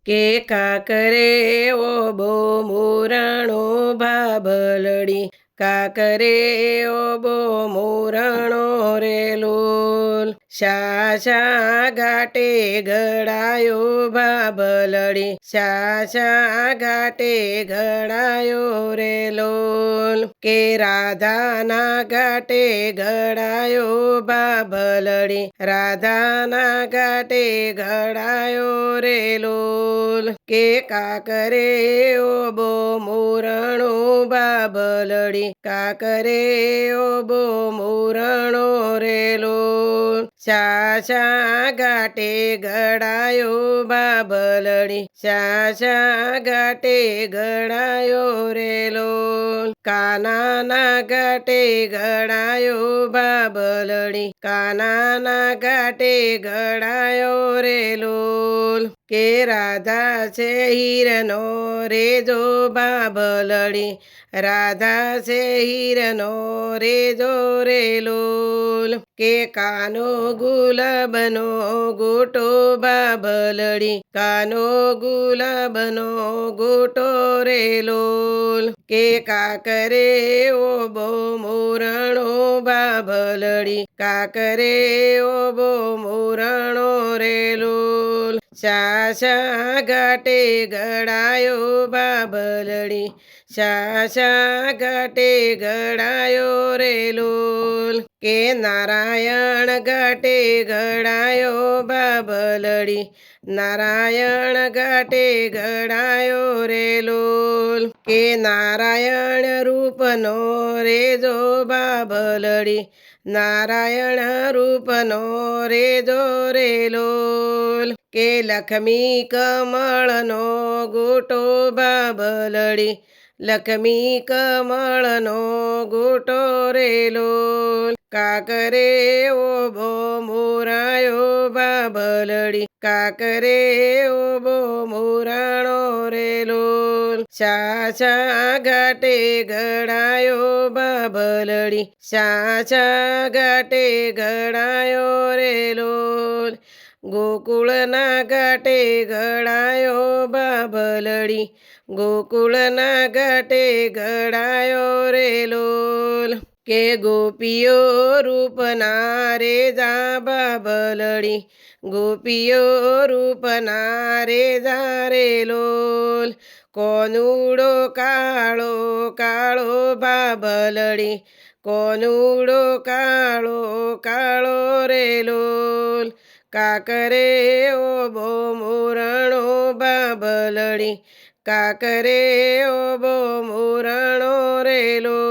કે કાકરે ઓબો મોરણો ભાભલડી કાકરે ઓબો મોરણો રે લોલ શા ઘાટે ઘડાયો ભાભલડી શા ઘાટે ઘડાયો રે લોલ કે રાધાના ઘાટે ઘડાયો ભાભલડી રાધાના ઘાટે ઘડાયો રે લોલ કે કાકરે ઓબો મોરણો ભાભલડી કાકરે ઓબો મોરણો રે લોલ શા ઘાટે ઘડાયો ભાભલડી શા ઘાટે ઘડાયો રે લોલ કાનાના ઘાટે ઘડાયો ભાભલડી કાનાના ઘાટે ઘડાયો રે લોલ કે રાધા છે હીરનો રેજો ભાભલડી રાધા છે હીરનો રેજો રે લોલ કે કાનો ગુલાબનો ગોટો ભાભલડી કાનો ગુલાબનો ગોટો રે લોલ કે કાકરે ઓબો મોરણો ભાભલડી કાકરે ઓબો મોરણો રે લોલ શા ઘાટે ઘડાયો ભાભલડી શા ઘાટે ઘડાયો રે લોલ કે નારાયણ ઘાટે ઘડાયો ભાભલડી નારાયણ ઘાટે ઘડાયો રે લોલ કે નારાયણ રૂપનો રેજો ભાભલડી નારાયણ રૂપનો રેજો રે લોલ કે લક્ષ્મી કમળનો ગોટો ભાભલડી લક્ષ્મી કમળનો ગોટો રે લોલ કાકરે ઓબો મોરાયો ભાભલડી કાકરે ઓબો મોરાણો રે લોલ શા ઘાટે ઘડાયો ભાભલડી શા ઘાટે ઘડાયો રે લોલ ગોકુળના ઘાટે ઘડાયો ભાભલડી ગોકુળના ઘાટે ઘડાયો રે લોલ કે ગોપીઓ રૂપના રેજા ભાભલડી ગોપીઓ રૂપના રેજા રે લોલ કોનુડો કાળો કાળો ભાભલડી કોનુડો કાળો કાળો રે લોલ કાકરે ઓબો મોરણો ભાભલડી કાકરે ઓબો મોરણો રે લોલ